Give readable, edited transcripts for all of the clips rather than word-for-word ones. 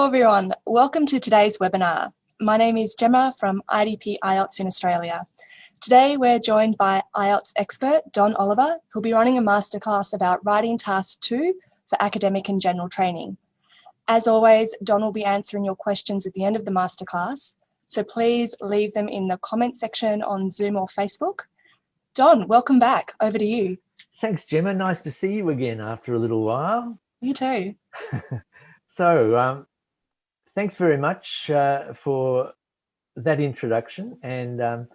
Hello everyone, welcome to today's webinar. My name is Gemma from IDP IELTS in Australia. Today we're joined by IELTS expert Don Oliver, who'll be running a masterclass about writing task 2 for academic and general training. As always, Don will be answering your questions at the end of the masterclass, so please leave them in the comment section on Zoom or Facebook. Don, welcome back, over to you. Thanks, Gemma, nice to see you again after a little while. You too. So, thanks very much for that introduction. And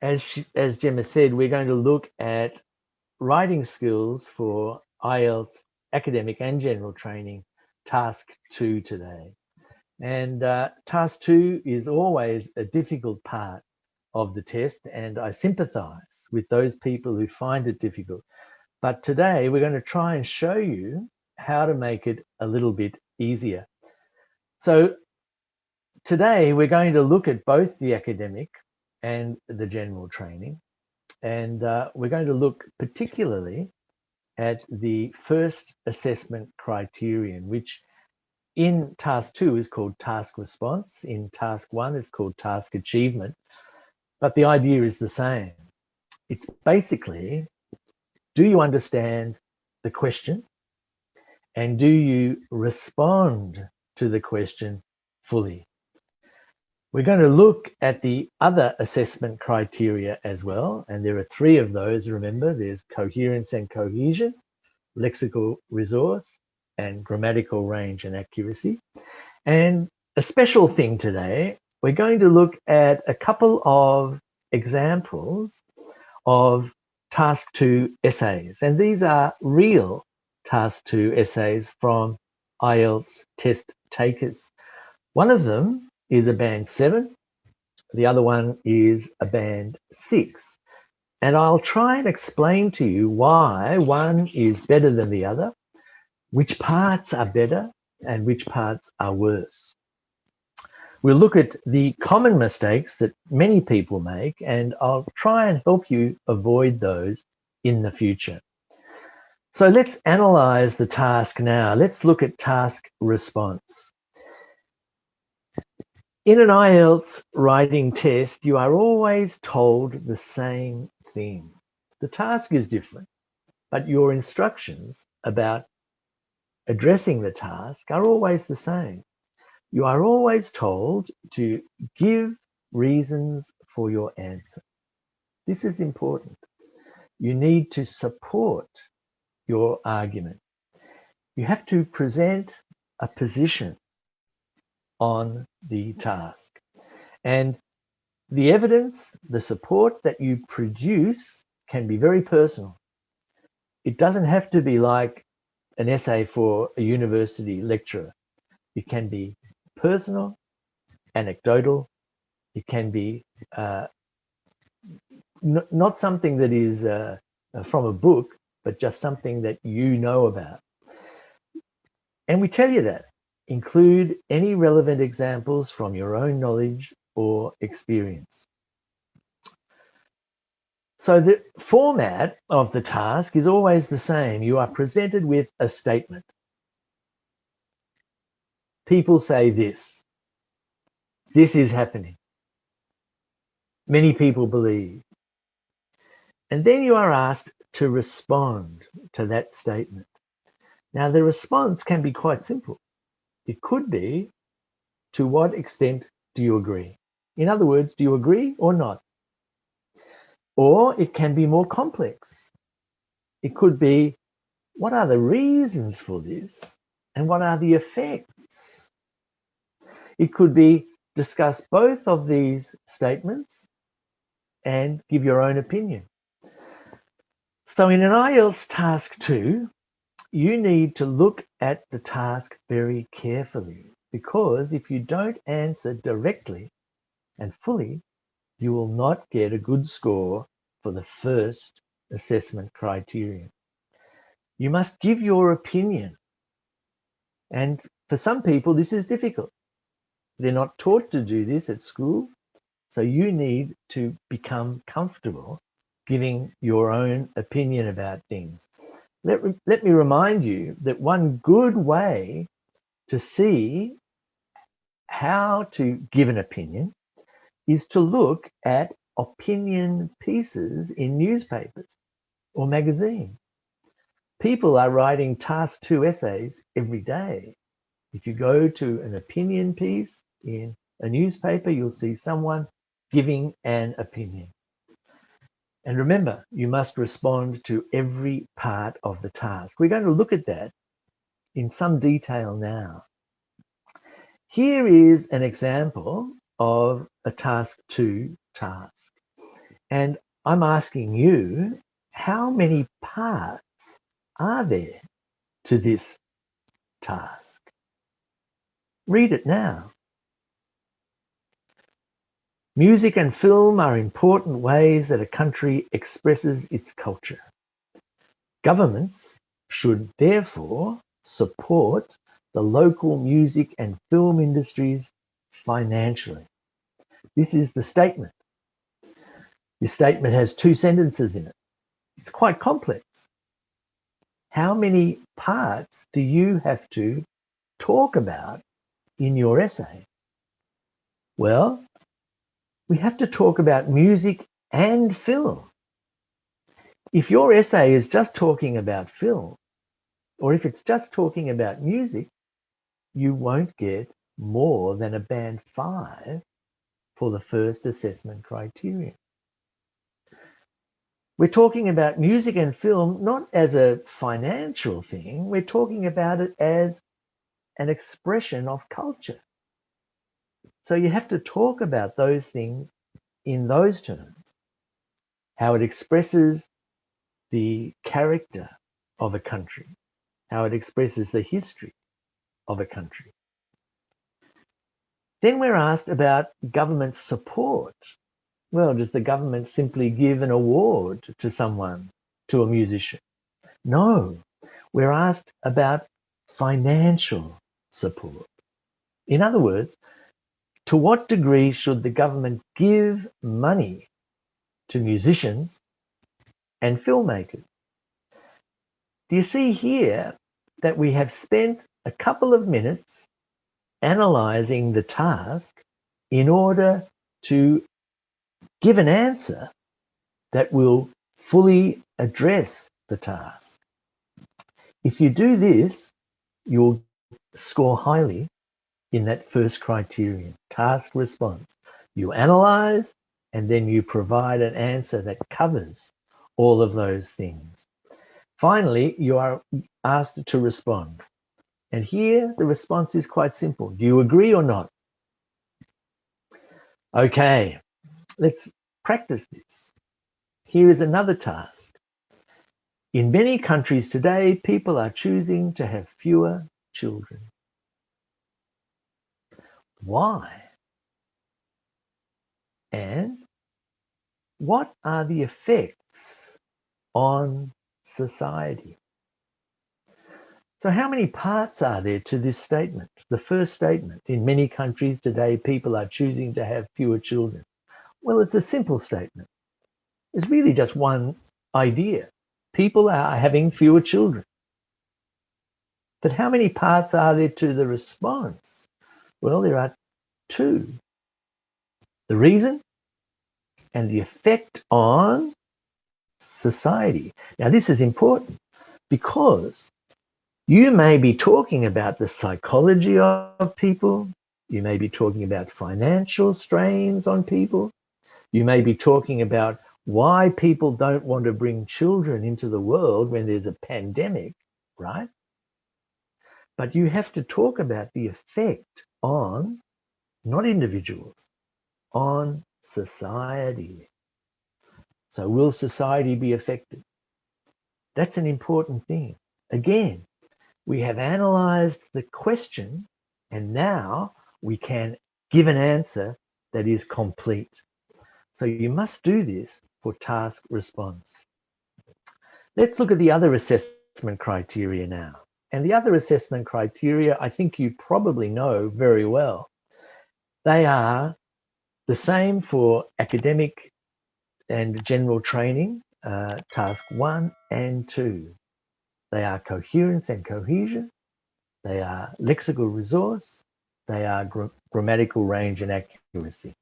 as Gemma said, we're going to look at writing skills for IELTS academic and general training, task 2 today. And task 2 is always a difficult part of the test, and I sympathize with those people who find it difficult. But today we're going to try and show you how to make it a little bit easier. So today we're going to look at both the academic and the general training, and we're going to look particularly at the first assessment criterion, which in task 2 is called task response. In task 1 it's called task achievement, but the idea is the same. It's basically, do you understand the question, and do you respond to the question fully? We're going to look at the other assessment criteria as well, and there are 3 of those. Remember, there's Coherence and Cohesion, Lexical Resource, and Grammatical Range and Accuracy. And a special thing today, we're going to look at a couple of examples of task 2 essays, and these are real task 2 essays from IELTS test takers. One of them is a band 7, the other one is a band 6, and I'll try and explain to you why one is better than the other, which parts are better and which parts are worse. We'll look at the common mistakes that many people make, and I'll try and help you avoid those in the future. So let's analyze the task now. Let's look at task response. In an IELTS writing test, you are always told the same thing. The task is different, but your instructions about addressing the task are always the same. You are always told to give reasons for your answer. This is important. You need to support your argument. You have to present a position on the task. And the evidence, the support that you produce can be very personal. It doesn't have to be like an essay for a university lecturer. It can be personal, anecdotal. It can be not something that is from a book, but just something that you know about. And we tell you that. Include any relevant examples from your own knowledge or experience. So the format of the task is always the same. You are presented with a statement. People say this. This is happening. Many people believe. And then you are asked to respond to that statement. Now, the response can be quite simple. It could be, to what extent do you agree? In other words, do you agree or not? Or it can be more complex. It could be, what are the reasons for this? And what are the effects? It could be, discuss both of these statements and give your own opinion. So in an IELTS task 2, you need to look at the task very carefully, because if you don't answer directly and fully, you will not get a good score for the first assessment criterion. You must give your opinion. And for some people, this is difficult. They're not taught to do this at school. So you need to become comfortable giving your own opinion about things. Let me remind you that one good way to see how to give an opinion is to look at opinion pieces in newspapers or magazines. People are writing task 2 essays every day. If you go to an opinion piece in a newspaper, you'll see someone giving an opinion. And remember, you must respond to every part of the task. We're going to look at that in some detail now. Here is an example of a task 2 task. And I'm asking you, how many parts are there to this task? Read it now. Music and film are important ways that a country expresses its culture. Governments should therefore support the local music and film industries financially. This is the statement. This statement has 2 sentences in it. It's quite complex. How many parts do you have to talk about in your essay? Well, we have to talk about music and film. If your essay is just talking about film, or if it's just talking about music, you won't get more than a band 5 for the first assessment criterion. We're talking about music and film not as a financial thing, we're talking about it as an expression of culture. So you have to talk about those things in those terms, how it expresses the character of a country, how it expresses the history of a country. Then we're asked about government support. Well, does the government simply give an award to someone, to a musician? No, we're asked about financial support. In other words, to what degree should the government give money to musicians and filmmakers? Do you see here that we have spent a couple of minutes analysing the task in order to give an answer that will fully address the task? If you do this, you'll score highly in that first criterion, task response. You analyse and then you provide an answer that covers all of those things. Finally, you are asked to respond. And here the response is quite simple. Do you agree or not? Okay, let's practice this. Here is another task. In many countries today, people are choosing to have fewer children. Why? And what are the effects on society? So how many parts are there to this statement? The first statement, in many countries today, people are choosing to have fewer children. Well, it's a simple statement. It's really just one idea. People are having fewer children. But how many parts are there to the response? Well, there are 2. The reason and the effect on society. Now, this is important because you may be talking about the psychology of people. You may be talking about financial strains on people. You may be talking about why people don't want to bring children into the world when there's a pandemic, right? But you have to talk about the effect on, not individuals, on society. So will society be affected? That's an important thing. Again, we have analysed the question and now we can give an answer that is complete. So you must do this for task response. Let's look at the other assessment criteria now. And the other assessment criteria, I think you probably know very well. They are the same for academic and general training, task 1 and 2. They are coherence and cohesion. They are lexical resource They are grammatical range and accuracy.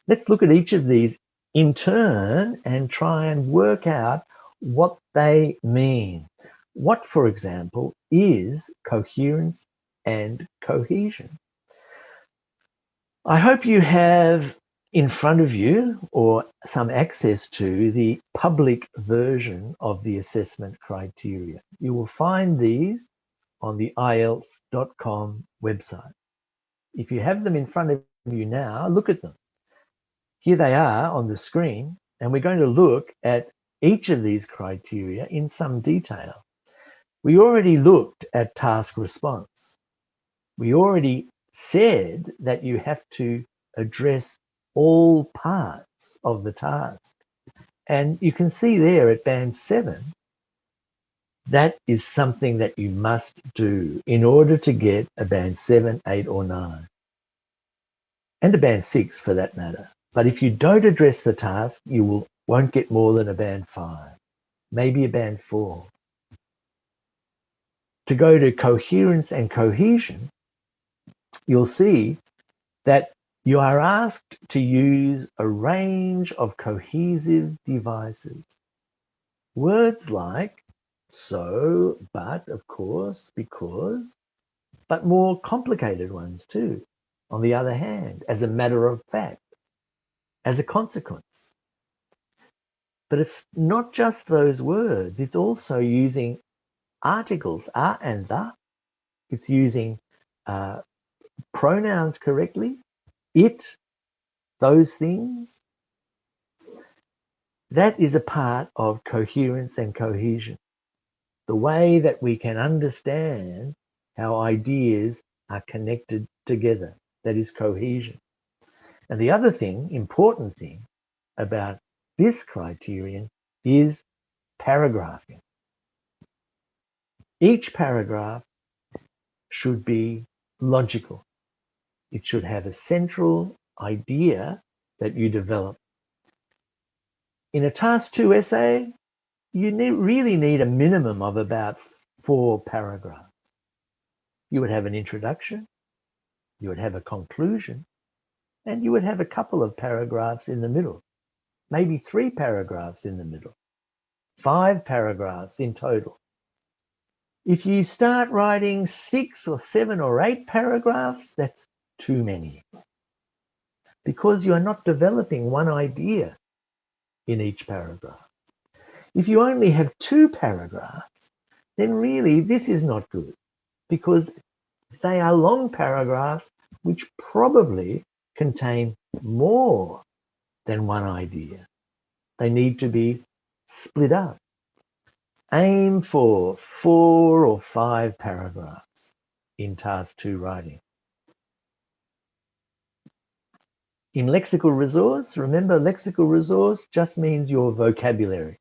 Let's look at each of these in turn and try and work out what they mean. What, for example, is coherence and cohesion? I hope you have in front of you or some access to the public version of the assessment criteria. You will find these on the IELTS.com website. If you have them in front of you now, look at them. Here they are on the screen, and we're going to look at each of these criteria in some detail. We already looked at task response. We already said that you have to address all parts of the task. And you can see there at band 7, that is something that you must do in order to get a band 7, 8, or 9. And a band 6 for that matter. But if you don't address the task, you won't get more than a band 5, maybe a band 4. To go to coherence and cohesion, you'll see that you are asked to use a range of cohesive devices. Words like so, but, of course, because, but more complicated ones too, on the other hand, as a matter of fact, as a consequence. But it's not just those words, it's also using articles, are and the. It's using pronouns correctly, it, those things. That is a part of coherence and cohesion. The way that we can understand how ideas are connected together, that is cohesion. And the other thing, important thing about this criterion is paragraphing. Each paragraph should be logical. It should have a central idea that you develop. In a task 2 essay, you really need a minimum of about 4 paragraphs. You would have an introduction, you would have a conclusion, and you would have a couple of paragraphs in the middle, maybe 3 paragraphs in the middle, 5 paragraphs in total. If you start writing 6 or 7 or 8 paragraphs, that's too many, because you are not developing one idea in each paragraph. If you only have 2 paragraphs, then really this is not good, because they are long paragraphs which probably contain more than one idea. They need to be split up. Aim for 4 or 5 paragraphs in task 2 writing. In lexical resource, remember, lexical resource just means your vocabulary.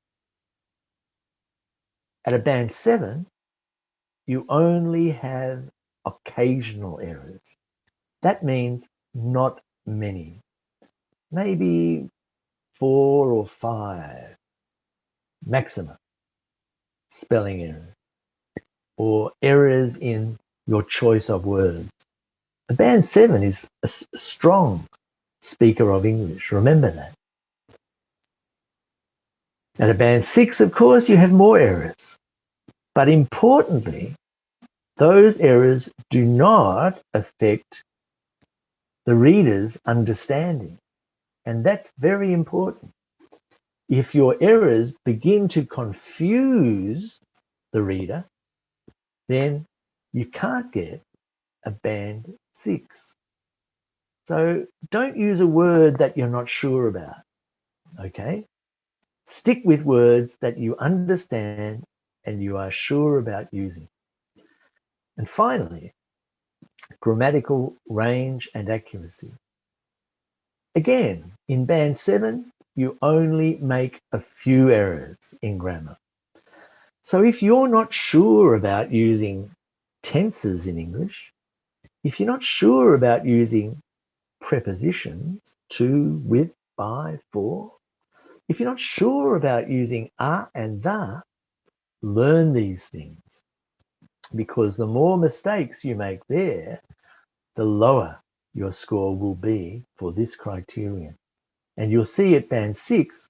At a band 7, you only have occasional errors. That means not many. Maybe 4 or 5 maximum spelling errors or errors in your choice of words. A band 7 is a strong speaker of English. Remember that. At a band 6, of course, you have more errors. But importantly, those errors do not affect the reader's understanding. And that's very important. If your errors begin to confuse the reader, then you can't get a band 6. So don't use a word that you're not sure about, okay? Stick with words that you understand and you are sure about using. And finally, grammatical range and accuracy. Again, in band 7, you only make a few errors in grammar. So if you're not sure about using tenses in English, if you're not sure about using prepositions, to, with, by, for, if you're not sure about using are and the, learn these things, because the more mistakes you make there, the lower your score will be for this criterion. And you'll see at band 6,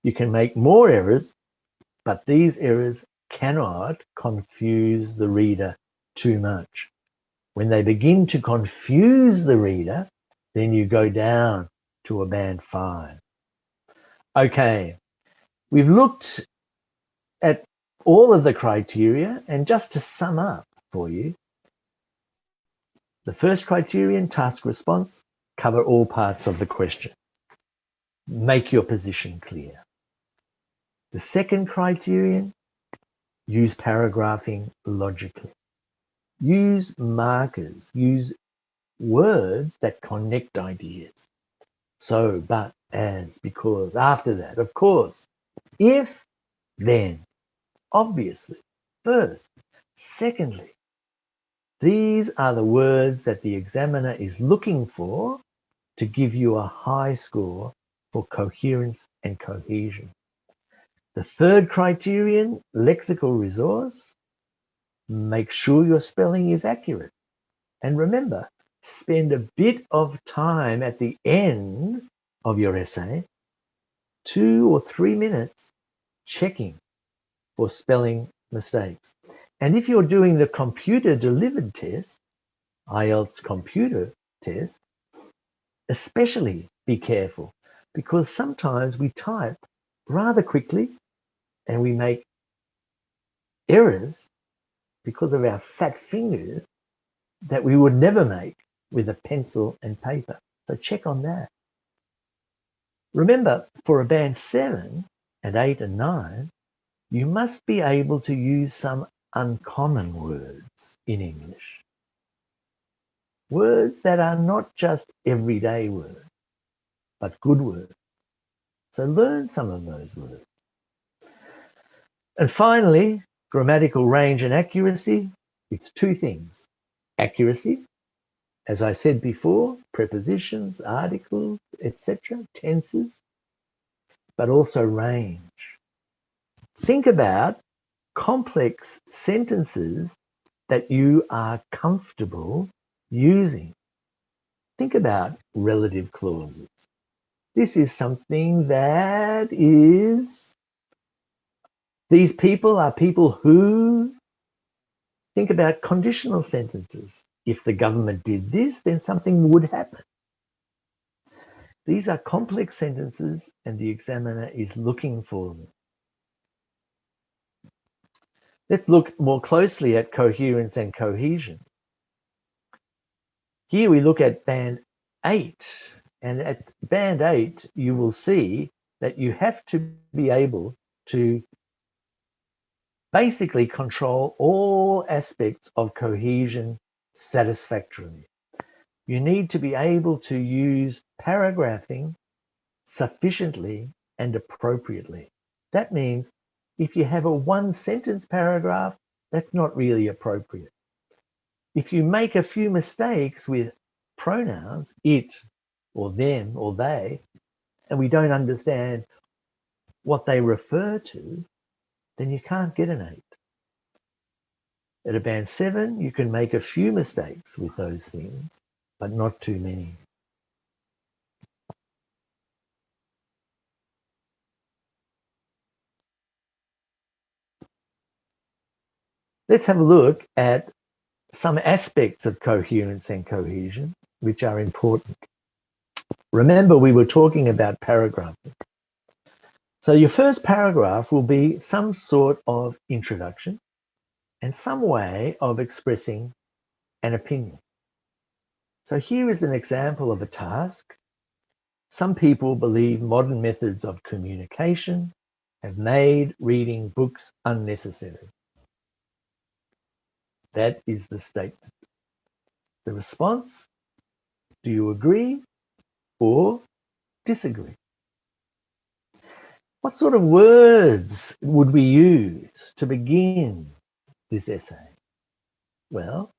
you can make more errors, but these errors cannot confuse the reader too much. When they begin to confuse the reader, then you go down to a band 5. Okay, we've looked at all of the criteria, and just to sum up for you, the first criterion, task response, cover all parts of the question. Make your position clear. The second criterion, use paragraphing logically. Use markers, use words that connect ideas. So, but, as, because, after that, of course, if, then, obviously, first, secondly. These are the words that the examiner is looking for to give you a high score for coherence and cohesion. The third criterion, lexical resource, make sure your spelling is accurate. And remember, spend a bit of time at the end of your essay, 2 or 3 minutes, checking for spelling mistakes. And if you're doing the computer delivered test, IELTS computer test, especially be careful, because sometimes we type rather quickly and we make errors because of our fat fingers that we would never make with a pencil and paper. So check on that. Remember, for a band 7 and 8 and 9, you must be able to use some uncommon words in English. Words that are not just everyday words, but good words. So learn some of those words. And finally, grammatical range and accuracy. It's 2 things. Accuracy, as I said before, prepositions, articles, etc., tenses, but also range. Think about complex sentences that you are comfortable using. Think about relative clauses. This is something that is, these people are people who. Think about conditional sentences. If the government did this, then something would happen. These are complex sentences and the examiner is looking for them. Let's look more closely at coherence and cohesion. Here we look at band 8, and at band 8 you will see that you have to be able to basically control all aspects of cohesion satisfactorily. You need to be able to use paragraphing sufficiently and appropriately. That means if you have a 1-sentence paragraph, that's not really appropriate. If you make a few mistakes with pronouns, it or them or they, and we don't understand what they refer to, then you can't get an 8. At a band 7, you can make a few mistakes with those things, but not too many. Let's have a look at some aspects of coherence and cohesion which are important. Remember, we were talking about paragraphing. So your first paragraph will be some sort of introduction and some way of expressing an opinion. So here is an example of a task. Some people believe modern methods of communication have made reading books unnecessary. That is the statement. The response, do you agree or disagree? What sort of words would we use to begin this essay? Well,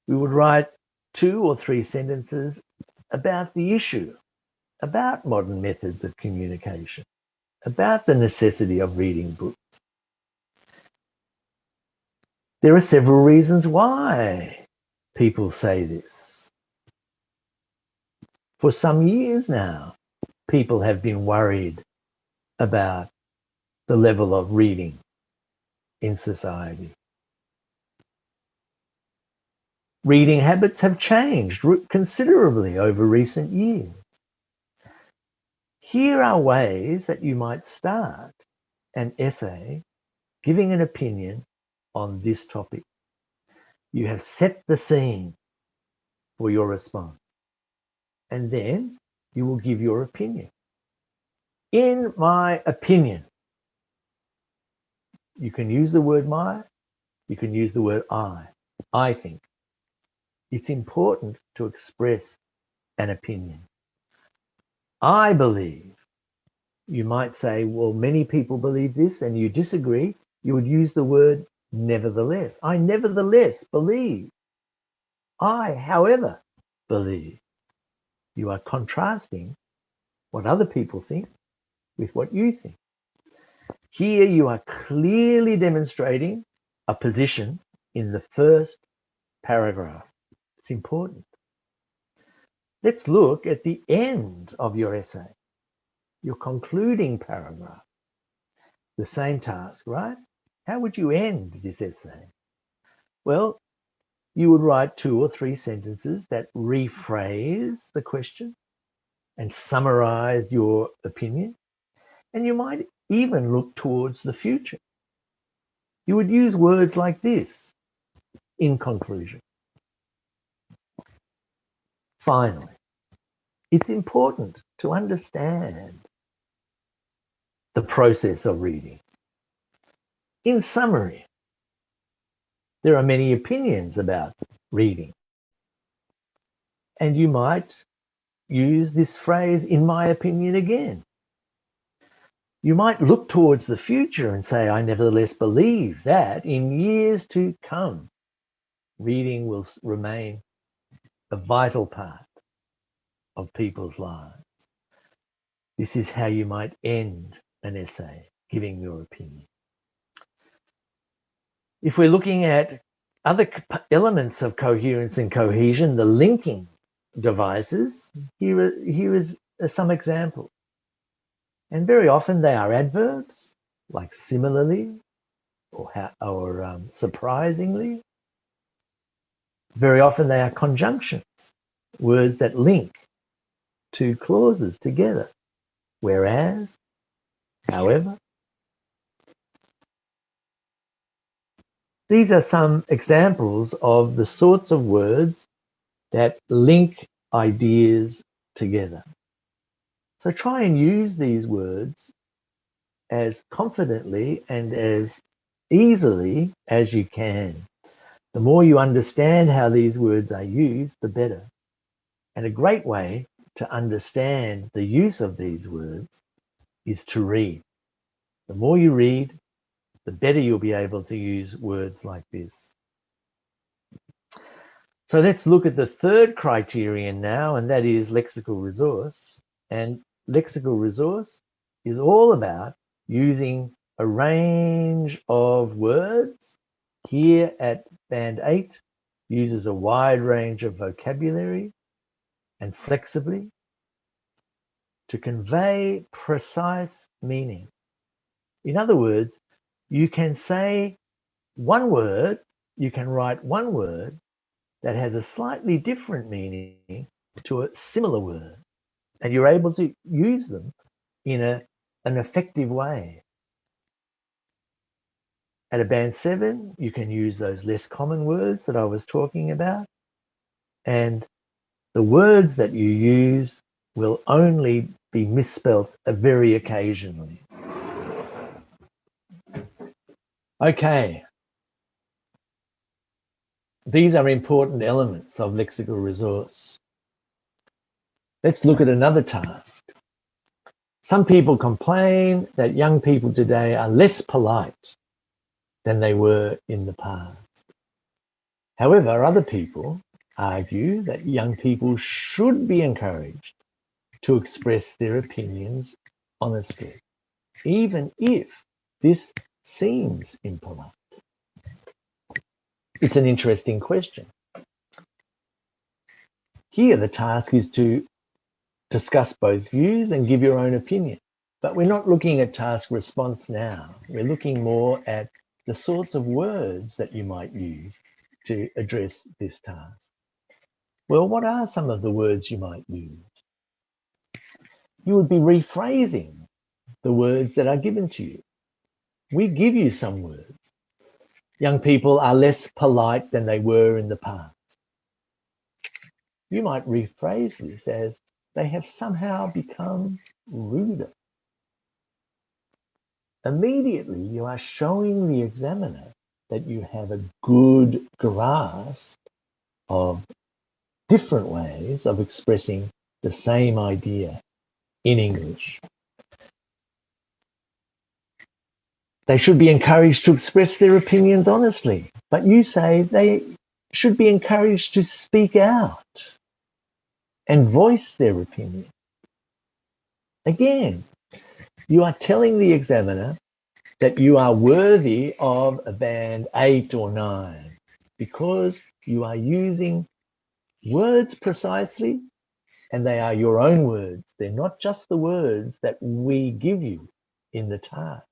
we would write 2 or 3 sentences about the issue, about modern methods of communication, about the necessity of reading books. There are several reasons why people say this. For some years now, people have been worried about the level of reading in society. Reading habits have changed considerably over recent years. Here are ways that you might start an essay giving an opinion on this topic. You have set the scene for your response, and then you will give your opinion. In my opinion, you can use the word my, you can use the word I think. It's important to express an opinion. I believe. You might say, well, many people believe this and you disagree. You would use the word nevertheless. I nevertheless believe. I, however, believe. You are contrasting what other people think with what you think. Here you are clearly demonstrating a position in the first paragraph. It's important. Let's look at the end of your essay, your concluding paragraph. The same task, right? How would you end this essay? Well, you would write 2 or 3 sentences that rephrase the question and summarize your opinion. And you might even look towards the future. You would use words like this in conclusion. Finally, it's important to understand the process of reading. In summary, there are many opinions about reading. And you might use this phrase, in my opinion, again. You might look towards the future and say, I nevertheless believe that in years to come, reading will remain a vital part of people's lives. This is how you might end an essay, giving your opinion. If we're looking at other elements of coherence and cohesion, the linking devices, here is some examples. And very often they are adverbs, like similarly or surprisingly. Very often they are conjunctions, words that link 2 clauses together. Whereas, however. These are some examples of the sorts of words that link ideas together. So try and use these words as confidently and as easily as you can. The more you understand how these words are used, the better. And a great way to understand the use of these words is to read. The more you read, the better you'll be able to use words like this. So let's look at the third criterion now, and that is lexical resource. And lexical resource is all about using a range of words. Here at band 8, uses a wide range of vocabulary and flexibly to convey precise meaning. In other words, you can say one word, you can write one word that has a slightly different meaning to a similar word, and you're able to use them in an effective way. At a band 7, you can use those less common words that I was talking about, and the words that you use will only be misspelt very occasionally. Okay. These are important elements of lexical resource. Let's look at another task. Some people complain that young people today are less polite than they were in the past. However, other people argue that young people should be encouraged to express their opinions honestly, even if this seems impolite. It's an interesting question. Here, the task is to discuss both views and give your own opinion. But we're not looking at task response now. We're looking more at the sorts of words that you might use to address this task. Well, what are some of the words you might use? You would be rephrasing the words that are given to you. We give you some words. Young people are less polite than they were in the past. You might rephrase this as they have somehow become ruder. Immediately, you are showing the examiner that you have a good grasp of different ways of expressing the same idea in English. They should be encouraged to express their opinions honestly, but you say they should be encouraged to speak out and voice their opinion. Again, you are telling the examiner that you are worthy of a band 8 or 9 because you are using words precisely, and they are your own words. They're not just the words that we give you in the task.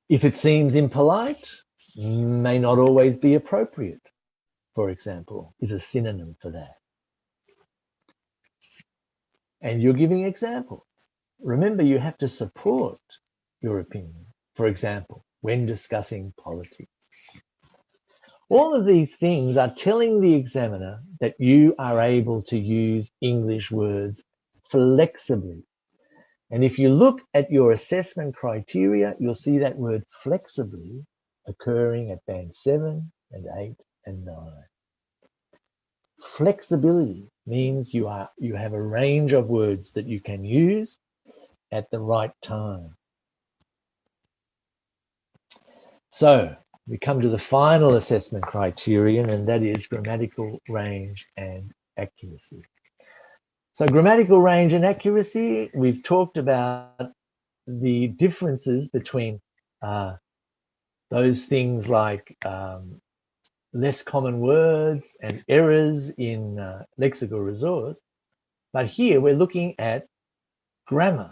If it seems impolite, may not always be appropriate, for example, is a synonym for that. And you're giving examples. Remember, you have to support your opinion, for example, when discussing politics. All of these things are telling the examiner that you are able to use English words flexibly. And if you look at your assessment criteria, you'll see that word flexibly occurring at band 7 and 8 and 9. Flexibility means you have a range of words that you can use at the right time. So we come to the final assessment criterion, and that is grammatical range and accuracy. So grammatical range and accuracy, we've talked about the differences between those things like less common words and errors in Lexical Resource. But here we're looking at grammar,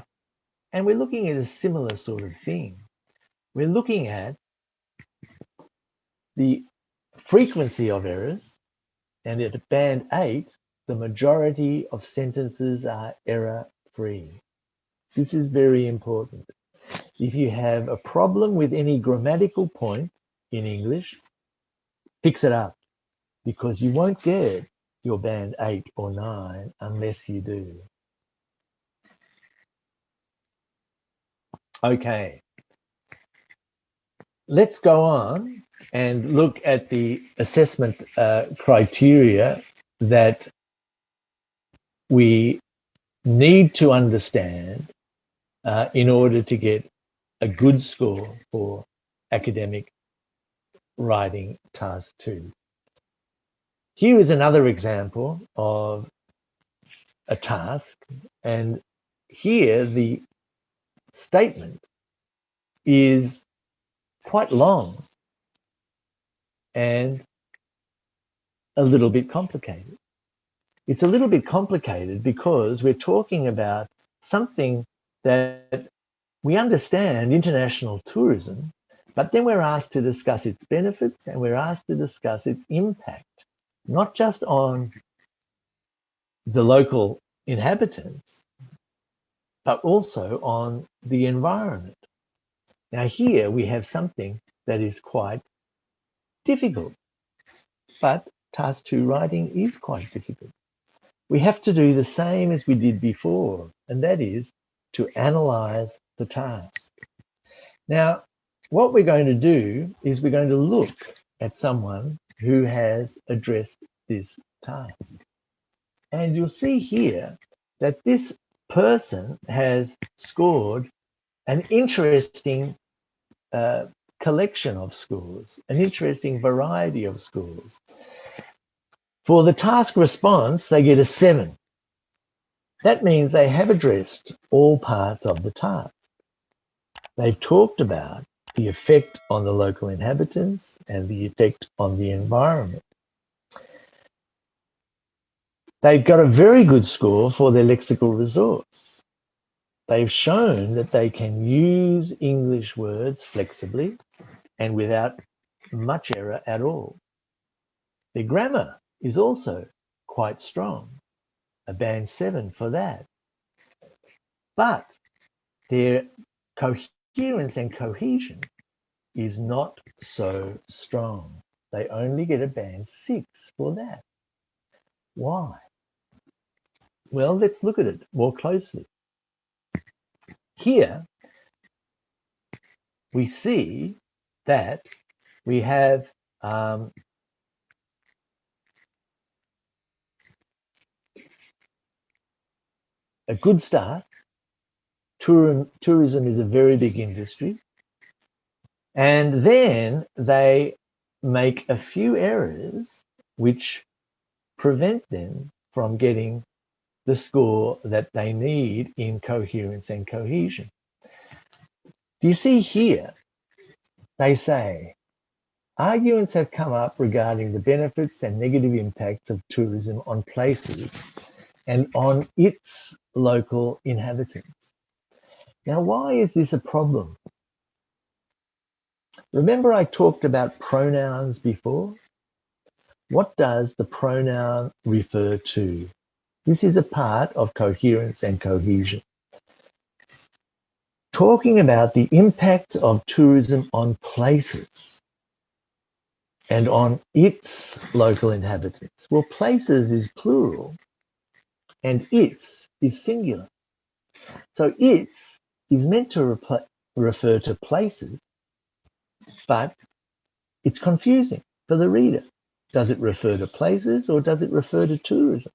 and we're looking at a similar sort of thing. We're looking at the frequency of errors, and at band 8, the majority of sentences are error-free. This is very important. If you have a problem with any grammatical point in English, fix it up, because you won't get your band 8 or 9 unless you do. Okay. Let's go on and look at the assessment criteria that we need to understand in order to get a good score for academic writing task 2. Here is another example of a task, and here the statement is quite long and a little bit complicated. It's a little bit complicated because we're talking about something that we understand, international tourism, but then we're asked to discuss its benefits and we're asked to discuss its impact, not just on the local inhabitants, but also on the environment. Now here we have something that is quite difficult, but task 2 writing is quite difficult. We have to do the same as we did before, and that is to analyze the task. Now, what we're going to do is we're going to look at someone who has addressed this task. And you'll see here that this person has scored an interesting collection of scores, an interesting variety of scores. For the task response, they get a 7. That means they have addressed all parts of the task. They've talked about the effect on the local inhabitants, and the effect on the environment. They've got a very good score for their lexical resource. They've shown that they can use English words flexibly and without much error at all. Their grammar is also quite strong, a band 7 for that. But their coherence and cohesion is not so strong. They only get a band 6 for that. Why? Well, let's look at it more closely. Here, we see that we have a good start. Tourism is a very big industry. And then they make a few errors which prevent them from getting the score that they need in coherence and cohesion. Do you see here? They say, arguments have come up regarding the benefits and negative impacts of tourism on places and on its local inhabitants. Now, why is this a problem? Remember I talked about pronouns before? What does the pronoun refer to? This is a part of coherence and cohesion. Talking about the impacts of tourism on places and on its local inhabitants. Well, places is plural and its is singular. So its is meant to refer to places, but it's confusing for the reader. Does it refer to places or does it refer to tourism?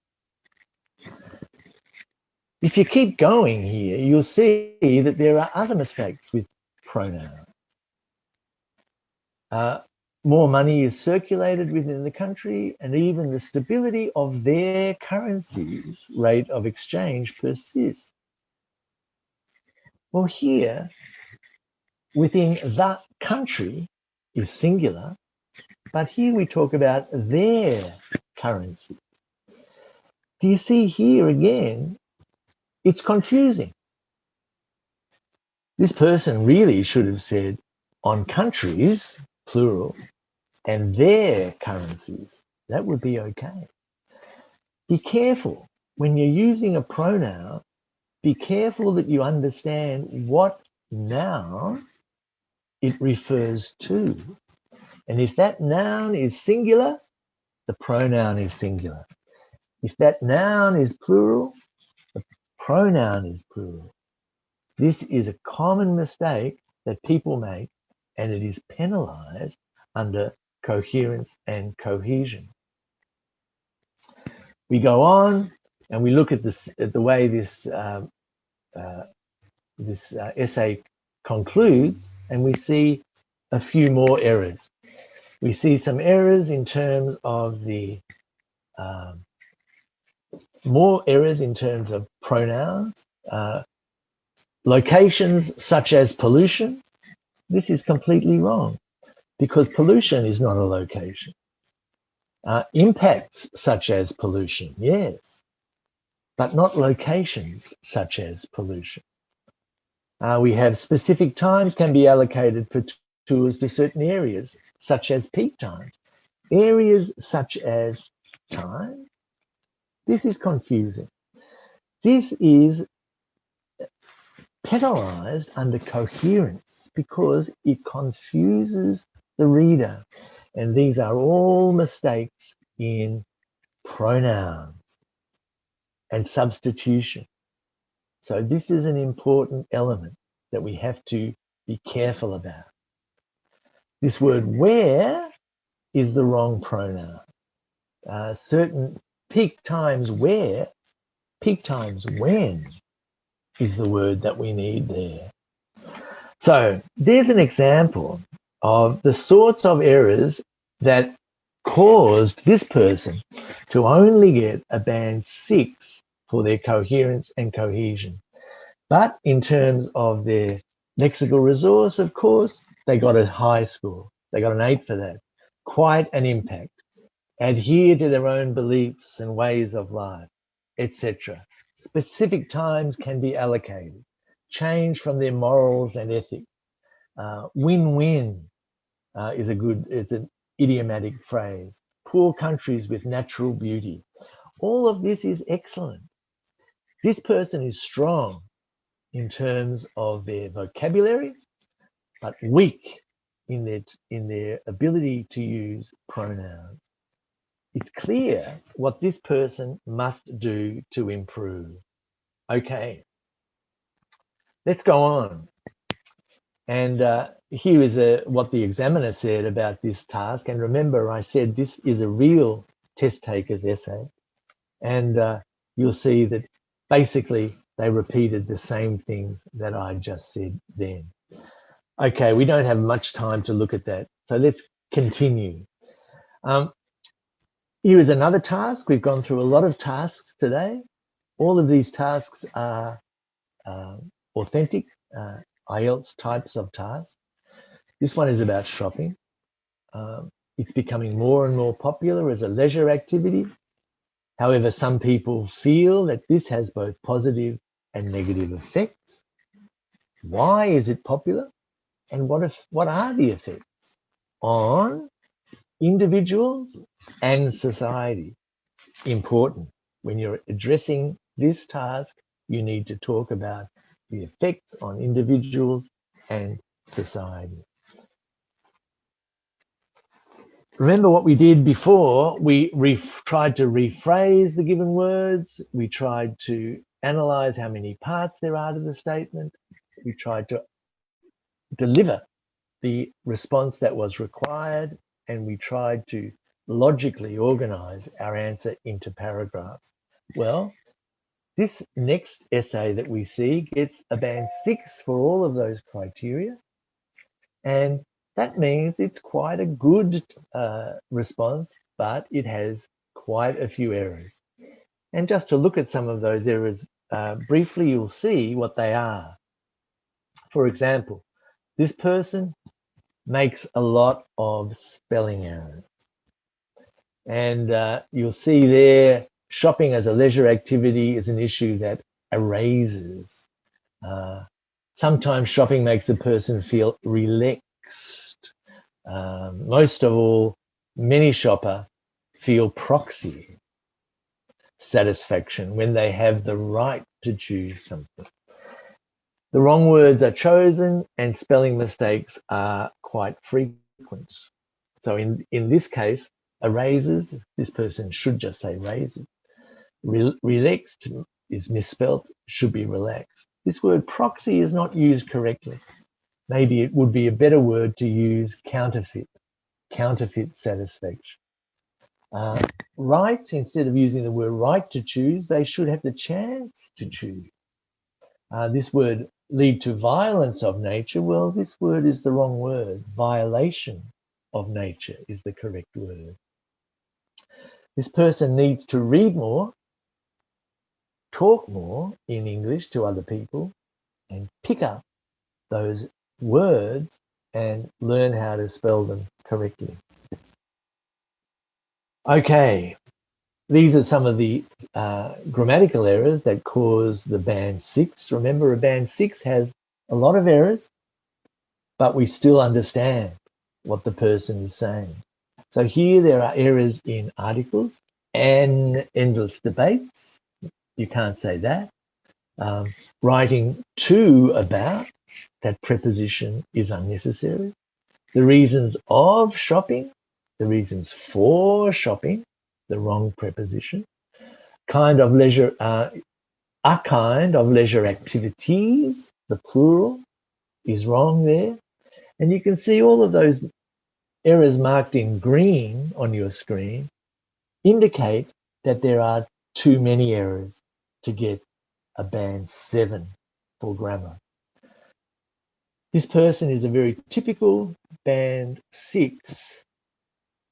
If you keep going here, you'll see that there are other mistakes with pronouns. More money is circulated within the country, and even the stability of their currency's rate of exchange persists. Well, here, within the country is singular, but here we talk about their currency. Do you see here again? It's confusing. This person really should have said on countries, plural, and their currencies. That would be okay. Be careful when you're using a pronoun. Be careful that you understand what noun it refers to. And if that noun is singular, the pronoun is singular. If that noun is plural, the pronoun is plural. This is a common mistake that people make, and it is penalized under coherence and cohesion. We go on and we look at this, at the way this essay concludes, and we see a few more errors. We see some errors in terms of the more errors in terms of pronouns, locations such as pollution. This is completely wrong because pollution is not a location. Impacts such as pollution, yes, but not locations such as pollution. We have specific times can be allocated for tours to certain areas, such as peak times. Areas such as time. This is confusing. This is penalized under coherence because it confuses the reader. And these are all mistakes in pronouns and substitution. So this is an important element that we have to be careful about. This word where is the wrong pronoun. Certain peak times where, peak times when is the word that we need there. So there's an example of the sorts of errors that caused this person to only get a band 6 for their coherence and cohesion. But in terms of their lexical resource, of course, they got a high score. They got an 8 for that. Quite an impact. Adhere to their own beliefs and ways of life, etc. Specific times can be allocated. Change from their morals and ethics. Win-win is an idiomatic phrase. Poor countries with natural beauty. All of this is excellent. This person is strong in terms of their vocabulary, but weak in their ability to use pronouns. It's clear what this person must do to improve. Okay, let's go on. And here is what the examiner said about this task. And remember, I said this is a real test taker's essay. And you'll see that basically they repeated the same things that I just said then. Okay, we don't have much time to look at that. So let's continue. Here is another task. We've gone through a lot of tasks today. All of these tasks are authentic IELTS types of tasks. This one is about shopping. It's becoming more and more popular as a leisure activity. However, some people feel that this has both positive and negative effects. Why is it popular? And what are the effects on individuals and society? Important. When you're addressing this task, you need to talk about the effects on individuals and society. Remember what we did before. We tried to rephrase the given words. We tried to analyze how many parts there are to the statement. We tried to deliver the response that was required, and we tried to logically organize our answer into paragraphs. Well, this next essay that we see gets a band 6 for all of those criteria, and that means it's quite a good response, but it has quite a few errors. And just to look at some of those errors briefly, you'll see what they are. For example, this person makes a lot of spelling errors. And you'll see there, shopping as a leisure activity is an issue that erases. Sometimes shopping makes a person feel relaxed. Most of all, many shoppers feel proxy satisfaction when they have the right to choose something. The wrong words are chosen and spelling mistakes are quite frequent. So in this case, erases, this person should just say raises. Relaxed is misspelt, should be relaxed. This word proxy is not used correctly. Maybe it would be a better word to use counterfeit satisfaction. Right, instead of using the word right to choose, they should have the chance to choose. This word lead to violence of nature. Well, this word is the wrong word. Violation of nature is the correct word. This person needs to read more, talk more in English to other people, and pick up those words and learn how to spell them correctly. Okay, these are some of the grammatical errors that cause the band 6. Remember, a band 6 has a lot of errors, but we still understand what the person is saying. So here there are errors in articles and endless debates. You can't say that. Writing to about, that preposition is unnecessary. The reasons of shopping, the reasons for shopping, the wrong preposition. Kind of leisure, a kind of leisure activities, the plural is wrong there. And you can see all of those errors marked in green on your screen indicate that there are too many errors to get a band 7 for grammar. This person is a very typical band 6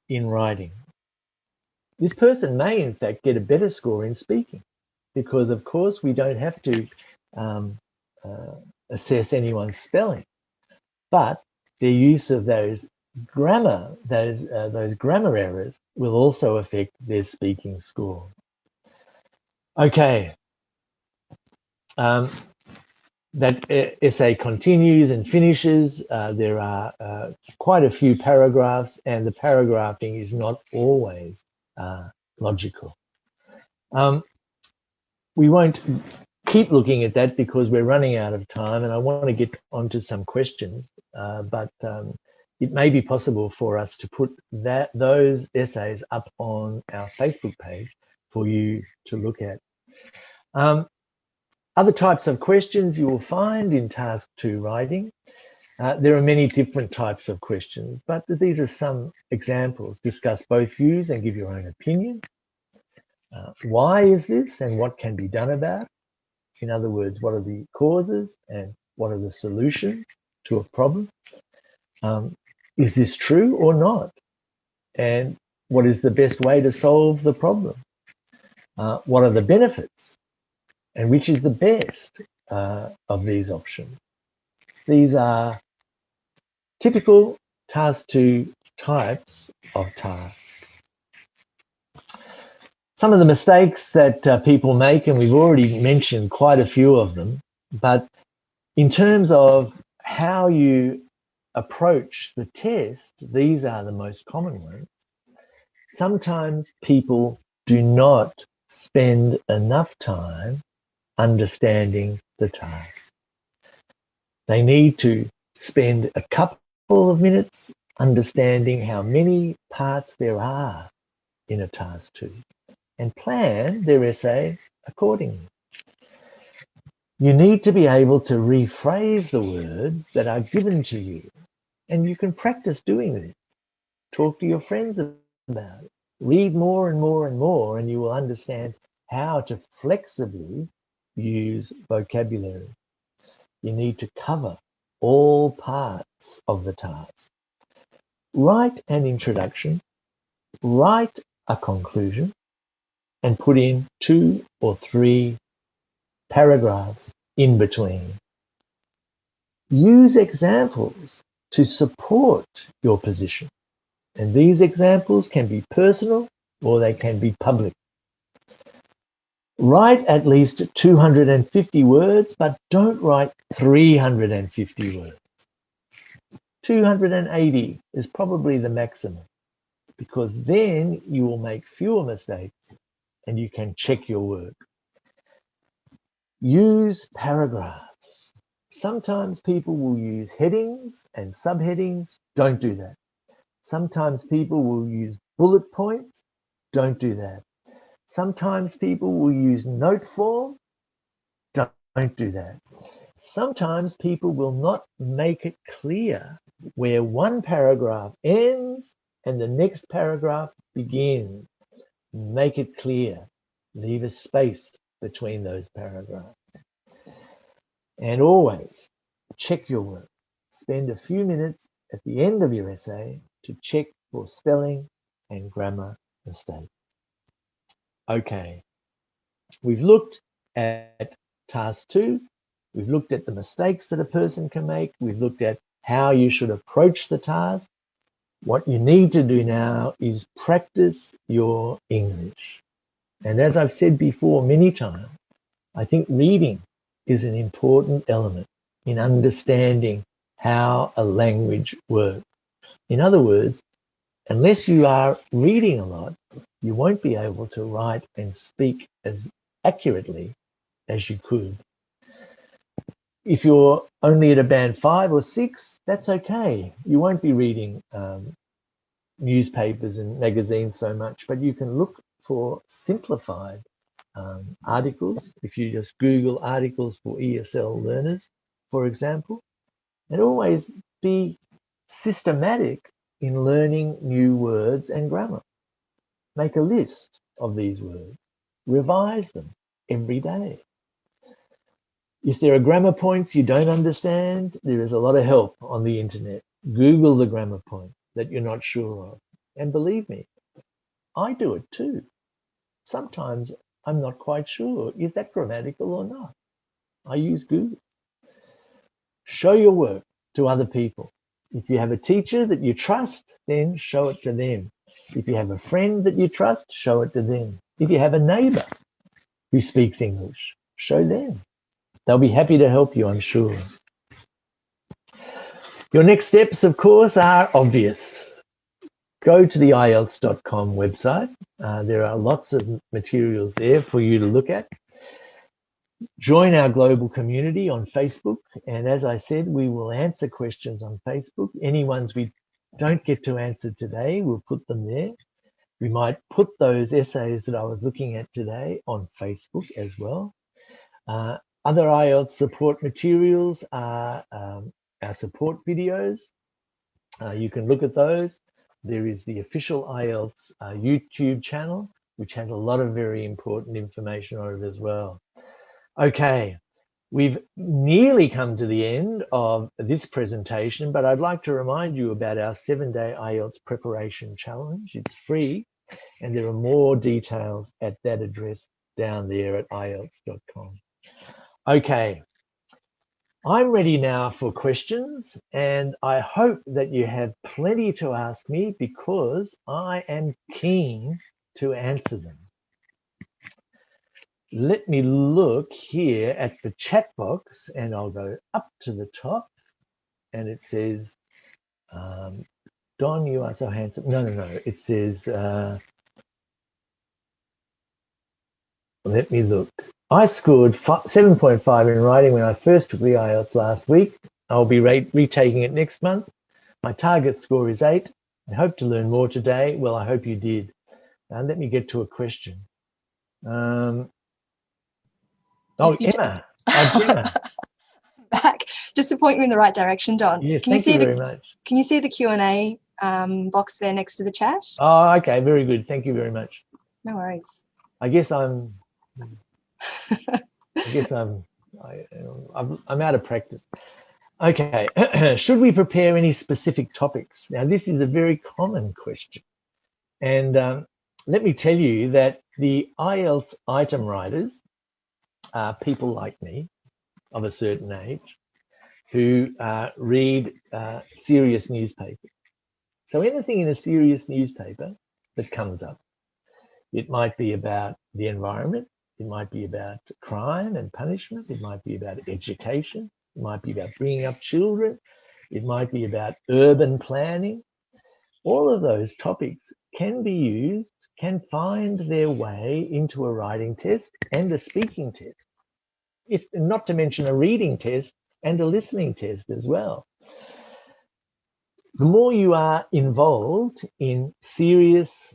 in writing. This person may, in fact, get a better score in speaking because, of course, we don't have to assess anyone's spelling. But their use of those grammar errors will also affect their speaking score. Okay. That essay continues and finishes. There are quite a few paragraphs, and the paragraphing is not always logical. We won't keep looking at that because we're running out of time, and I want to get onto some questions, but it may be possible for us to put those essays up on our Facebook page for you to look at. Other types of questions you will find in Task 2 writing. There are many different types of questions, but these are some examples. Discuss both views and give your own opinion. Why is this and what can be done about it? In other words, what are the causes and what are the solutions to a problem? Is this true or not? And what is the best way to solve the problem? What are the benefits? And which is the best of these options? These are typical Task 2 types of task. Some of the mistakes that people make, and we've already mentioned quite a few of them, but in terms of how you approach the test, these are the most common ones. Sometimes people do not spend enough time understanding the task. They need to spend a couple of minutes understanding how many parts there are in a Task 2 and plan their essay accordingly. You need to be able to rephrase the words that are given to you, and you can practice doing this. Talk to your friends about it. Read more and more and more, and you will understand how to flexibly use vocabulary. You need to cover all parts of the task. Write an introduction, write a conclusion, and put in 2 or 3 paragraphs in between. Use examples to support your position, and these examples can be personal or they can be public. Write at least 250 words, but don't write 350 words. 280 is probably the maximum, because then you will make fewer mistakes and you can check your work. Use paragraphs. Sometimes people will use headings and subheadings. Don't do that. Sometimes people will use bullet points. Don't do that. Sometimes people will use note form. Don't do that. Sometimes people will not make it clear where one paragraph ends and the next paragraph begins. Make it clear. Leave a space between those paragraphs. And always check your work. Spend a few minutes at the end of your essay to check for spelling and grammar mistakes. Okay, we've looked at Task 2. We've looked at the mistakes that a person can make. We've looked at how you should approach the task. What you need to do now is practice your English. And as I've said before many times, I think reading is an important element in understanding how a language works. In other words, unless you are reading a lot, you won't be able to write and speak as accurately as you could. If you're only at a band 5 or 6, that's okay. You won't be reading newspapers and magazines so much, but you can look for simplified articles. If you just Google articles for ESL learners, for example, and always be systematic in learning new words and grammar. Make a list of these words. Revise them every day. If there are grammar points you don't understand, there is a lot of help on the internet. Google the grammar point that you're not sure of. And believe me, I do it too. Sometimes I'm not quite sure, is that grammatical or not? I use Google. Show your work to other people. If you have a teacher that you trust, then show it to them. If you have a friend that you trust, show it to them. If you have a neighbor who speaks English, show them. They'll be happy to help you, I'm sure. Your next steps, of course, are obvious. Go to the IELTS.com website. There are lots of materials there for you to look at. Join our global community on Facebook. And as I said, we will answer questions on Facebook. Any ones we don't get to answer today, we'll put them there. We might put those essays that I was looking at today on Facebook as well. Other IELTS support materials are our support videos. You can look at those. There is the official IELTS YouTube channel, which has a lot of very important information on it as well. Okay, we've nearly come to the end of this presentation, but I'd like to remind you about our 7-day IELTS preparation challenge. It's free, and there are more details at that address down there at IELTS.com. Okay, I'm ready now for questions, and I hope that you have plenty to ask me because I am keen to answer them. Let me look here at the chat box, and I'll go up to the top, and it says, Don, you are so handsome. No. It says, let me look. I scored 7.5 in writing when I first took the IELTS last week. I'll be retaking it next month. My target score is 8. I hope to learn more today. Well, I hope you did. Now, let me get to a question. Emma. Emma. Back. Just to point you in the right direction, Don. Yes, thank you very much. Can you see the Q&A box there next to the chat? Oh, okay. Very good. Thank you very much. No worries. I guess I'm out of practice. Okay. Should we prepare any specific topics? Now, this is a very common question. And let me tell you that the IELTS item writers are people like me of a certain age who read serious newspapers. So anything in a serious newspaper that comes up, it might be about the environment, it might be about crime and punishment, it might be about education, it might be about bringing up children, it might be about urban planning. All of those topics can be used, can find their way into a writing test and a speaking test, if not to mention a reading test and a listening test as well. The more you are involved in serious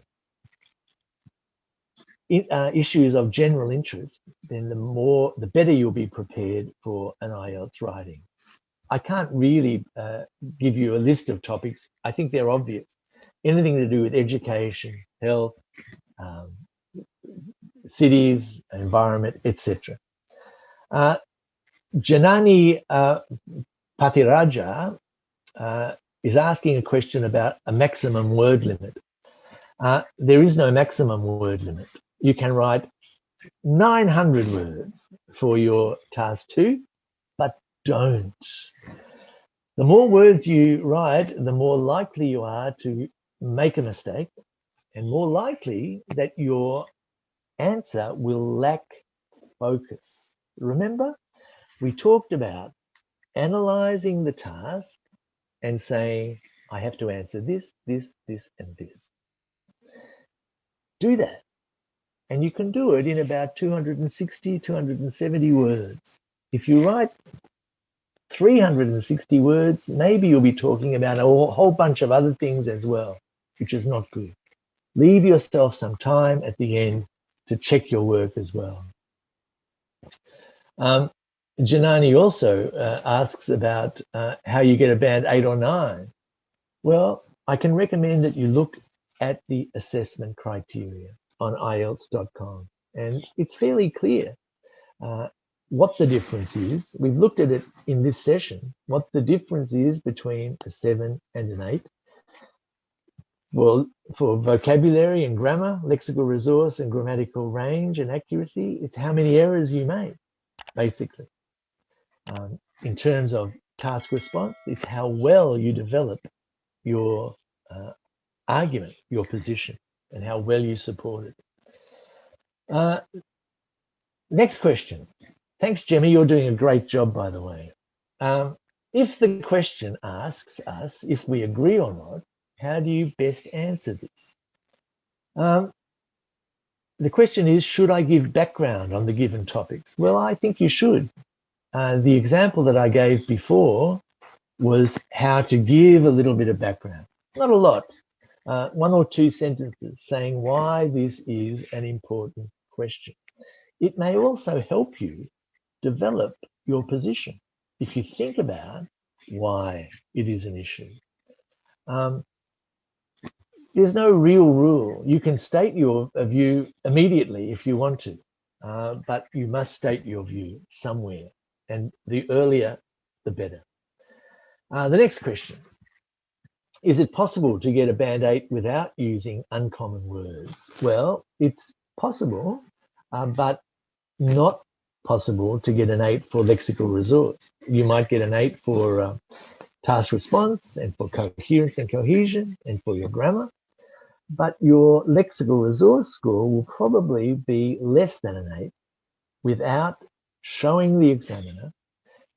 issues of general interest, then the better you'll be prepared for an IELTS writing. I can't really give you a list of topics. I think they're obvious. Anything to do with education, health, cities, environment, etc. Janani Pathiraja is asking a question about a maximum word limit. There is no maximum word limit. You can write 900 words for your task 2, but don't. The more words you write, the more likely you are to make a mistake and more likely that your answer will lack focus. Remember, we talked about analyzing the task and saying, I have to answer this, this, this, and this. Do that. And you can do it in about 260, 270 words. If you write 360 words, maybe you'll be talking about a whole bunch of other things as well, which is not good. Leave yourself some time at the end to check your work as well. Janani also asks about how you get a band 8 or 9. Well, I can recommend that you look at the assessment criteria on IELTS.com, and it's fairly clear what the difference is. We've looked at it in this session, what the difference is between a 7 and an 8. Well, for vocabulary and grammar, lexical resource and grammatical range and accuracy, it's how many errors you made, basically. In terms of task response. It's how well you develop your argument, your position, and how well you support it. Next question. Thanks, Jemmy. You're doing a great job, by the way. If the question asks us if we agree or not, how do you best answer this? The question is, should I give background on the given topics? Well, I think you should. The example that I gave before was how to give a little bit of background. Not a lot, 1 or 2 sentences saying why this is an important question. It may also help you develop your position if you think about why it is an issue. There's no real rule. You can state your view immediately if you want to, but you must state your view somewhere, and the earlier, the better. The next question. Is it possible to get a Band 8 without using uncommon words? Well, it's possible, but not possible to get an 8 for lexical resource. You might get an 8 for task response and for coherence and cohesion and for your grammar, but your lexical resource score will probably be less than an 8 without showing the examiner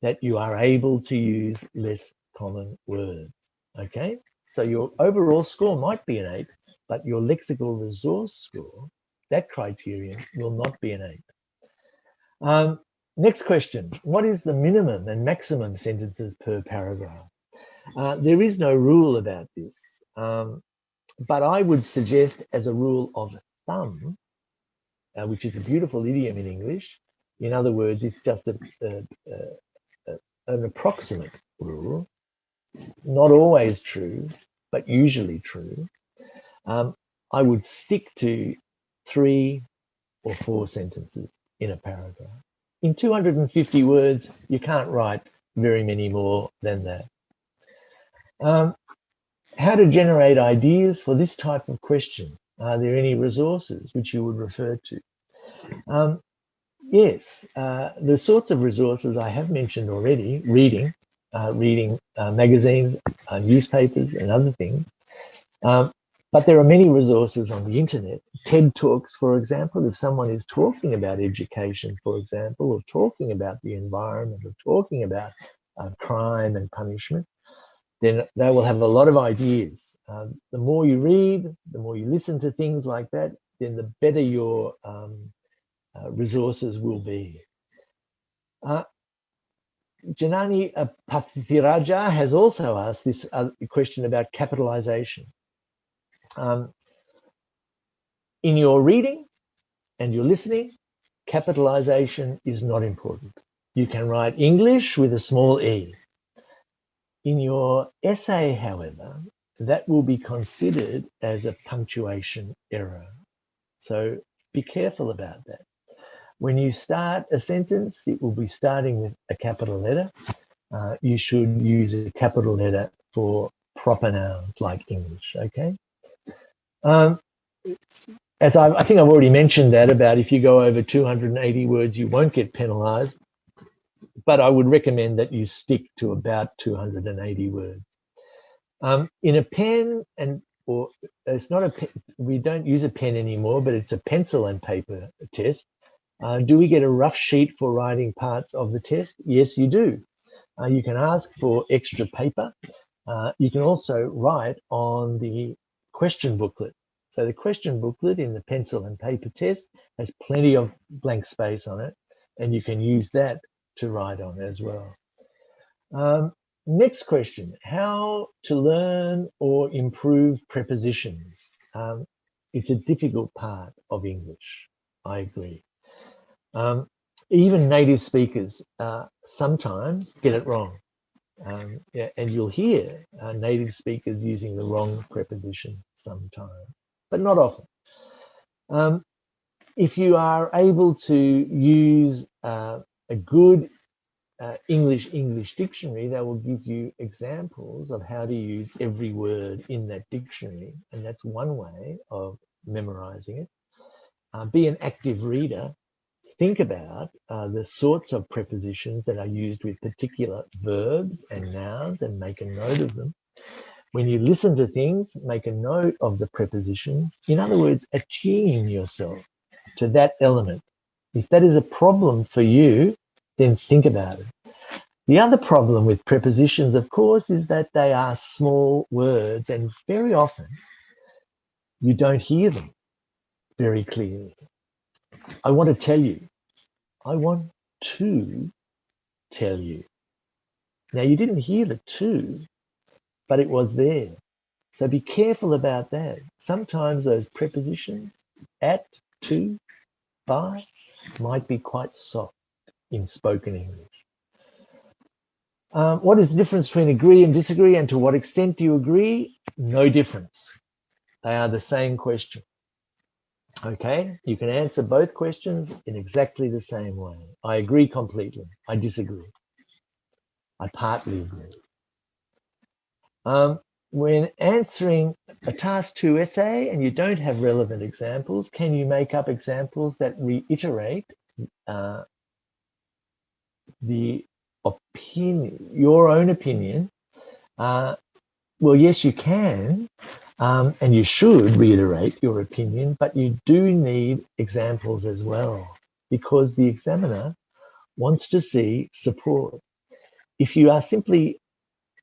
that you are able to use less common words. Okay, so your overall score might be an 8, but your lexical resource score, that criterion, will not be an 8. Next question. What is the minimum and maximum sentences per paragraph? There is no rule about this, but I would suggest as a rule of thumb, which is a beautiful idiom in English. In other words, it's just an approximate rule, not always true, but usually true. I would stick to 3 or 4 sentences in a paragraph. In 250 words, you can't write very many more than that. How to generate ideas for this type of question? Are there any resources which you would refer to? Yes, the sorts of resources I have mentioned already, reading magazines, newspapers and other things. But there are many resources on the internet. TED Talks, for example, if someone is talking about education, for example, or talking about the environment, or talking about crime and punishment, then they will have a lot of ideas. The more you read, the more you listen to things like that, then the better your resources will be. Janani Pathiraja has also asked this question about capitalization. In your reading and your listening, capitalization is not important. You can write English with a small e. In your essay, however, that will be considered as a punctuation error. So be careful about that. When you start a sentence, it will be starting with a capital letter. You should use a capital letter for proper nouns like English, okay? As I think I've already mentioned that about if you go over 280 words, you won't get penalized, but I would recommend that you stick to about 280 words. In a pen, or it's not a pen, we don't use a pen anymore, but it's a pencil and paper test. Do we get a rough sheet for writing parts of the test? Yes, you do. You can ask for extra paper. You can also write on the question booklet. So the question booklet in the pencil and paper test has plenty of blank space on it, and you can use that to write on as well. Next question, how to learn or improve prepositions. It's a difficult part of English, I agree. Even native speakers sometimes get it wrong. And you'll hear native speakers using the wrong preposition sometimes, but not often. If you are able to use a good English dictionary, that will give you examples of how to use every word in that dictionary, and that's one way of memorizing it. Be an active reader. think about the sorts of prepositions that are used with particular verbs and nouns and make a note of them. When you listen to things, make a note of the preposition. In other words, attune yourself to that element. If that is a problem for you, then think about it. The other problem with prepositions, of course, is that they are small words, and very often you don't hear them very clearly. I want to tell you. I want to tell you. Now, you didn't hear the to, but it was there. So be careful about that. Sometimes those prepositions, at, to, by, might be quite soft in spoken English. What is the difference between agree and disagree, and to what extent do you agree? No difference. They are the same question. Okay, you can answer both questions in exactly the same way. I agree completely. I disagree. I partly agree. When answering a task 2 essay and you don't have relevant examples, can you make up examples that reiterate the opinion, your own opinion? Well, yes, you can, and you should reiterate your opinion, but you do need examples as well, because the examiner wants to see support. If you are simply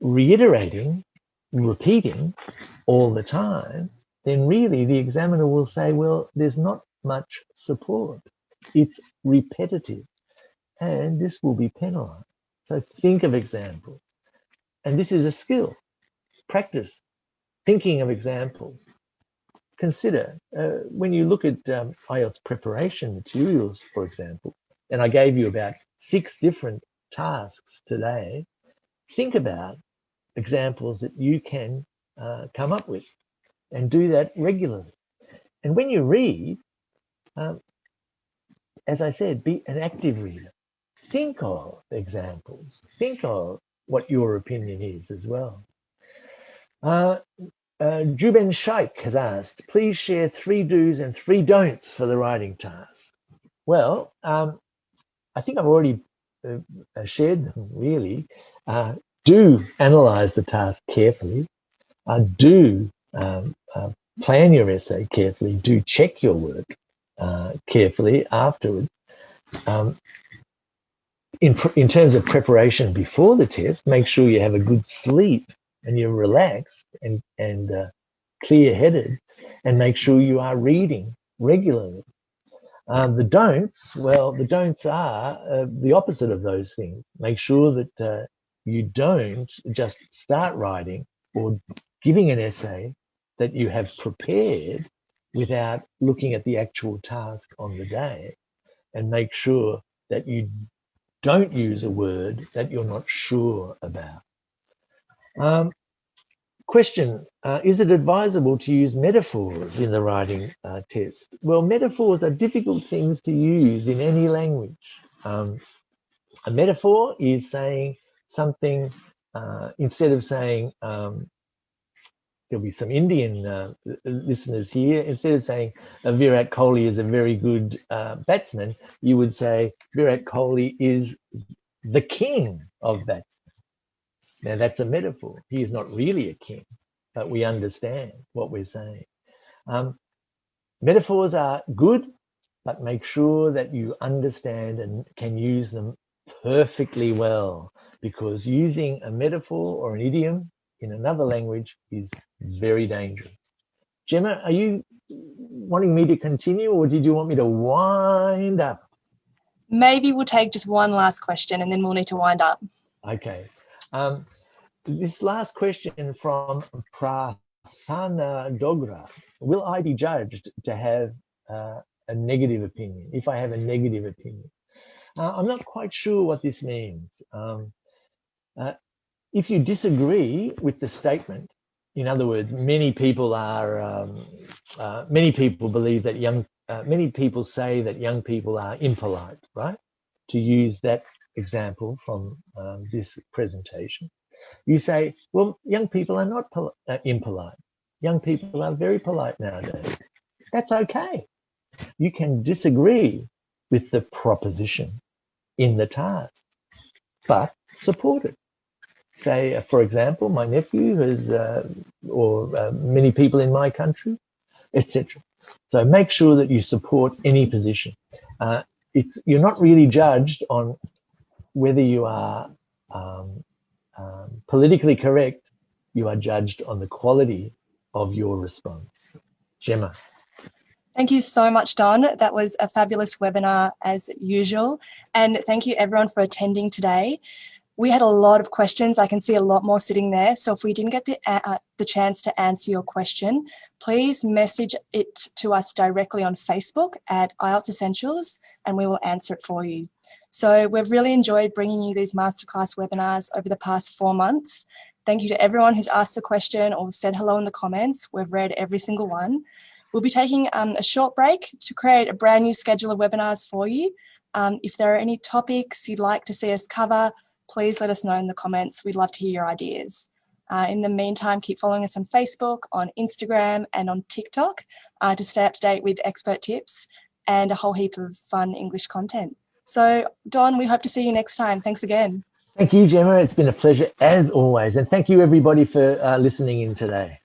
reiterating, repeating all the time, then really the examiner will say, well, there's not much support. It's repetitive, and this will be penalized. So think of examples. And this is a skill. Practice thinking of examples. Consider when you look at IELTS preparation materials, for example, and I gave you about 6 different tasks today, think about examples that you can come up with, and do that regularly. And when you read, as I said, be an active reader. Think of examples. Think of what your opinion is as well. Juben Shaikh has asked, please share 3 do's and 3 don'ts for the writing task. Well, I think I've already shared them, really. Do analyze the task carefully. Do plan your essay carefully. Do check your work carefully afterwards. In terms of preparation before the test, make sure you have a good sleep and you're relaxed and clear-headed, and make sure you are reading regularly. The don'ts, well, the don'ts are the opposite of those things. Make sure that you don't just start writing or giving an essay that you have prepared without looking at the actual task on the day, and make sure that you don't use a word that you're not sure about. Question, is it advisable to use metaphors in the writing test? Well, metaphors are difficult things to use in any language. A metaphor is saying something, instead of saying, there'll be some Indian listeners here, instead of saying Virat Kohli is a very good batsman, you would say Virat Kohli is the king of batsmen. Now that's a metaphor. He is not really a king, but we understand what we're saying. Metaphors are good, but make sure that you understand and can use them perfectly well, because using a metaphor or an idiom in another language is very dangerous. Gemma, are you wanting me to continue, or did you want me to wind up? Maybe we'll take just one last question and then we'll need to wind up. Okay. This last question from Prathana Dogra. Will I be judged to have a negative opinion, if I have a negative opinion? I'm not quite sure what this means. If you disagree with the statement, in other words, many people believe that many people say that young people are impolite, right? To use that example from this presentation. You say, well, young people are not impolite. Young people are very polite nowadays. That's okay. You can disagree with the proposition in the task, but support it. Say, for example, my nephew has, or many people in my country, etc. So make sure that you support any position. You're not really judged on whether you are politically correct. You are judged on the quality of your response. Gemma. Thank you so much, Don. That was a fabulous webinar as usual. And thank you everyone for attending today. We had a lot of questions. I can see a lot more sitting there. So if we didn't get the chance to answer your question, please message it to us directly on Facebook at IELTS Essentials, and we will answer it for you. So we've really enjoyed bringing you these masterclass webinars over the past 4 months. Thank you to everyone who's asked a question or said hello in the comments. We've read every single one. We'll be taking a short break to create a brand new schedule of webinars for you. If there are any topics you'd like to see us cover, please let us know in the comments. We'd love to hear your ideas. In the meantime, keep following us on Facebook, on Instagram, and on TikTok to stay up to date with expert tips and a whole heap of fun English content. So, Don, we hope to see you next time. Thanks again. Thank you, Gemma. It's been a pleasure as always. And thank you, everybody, for listening in today.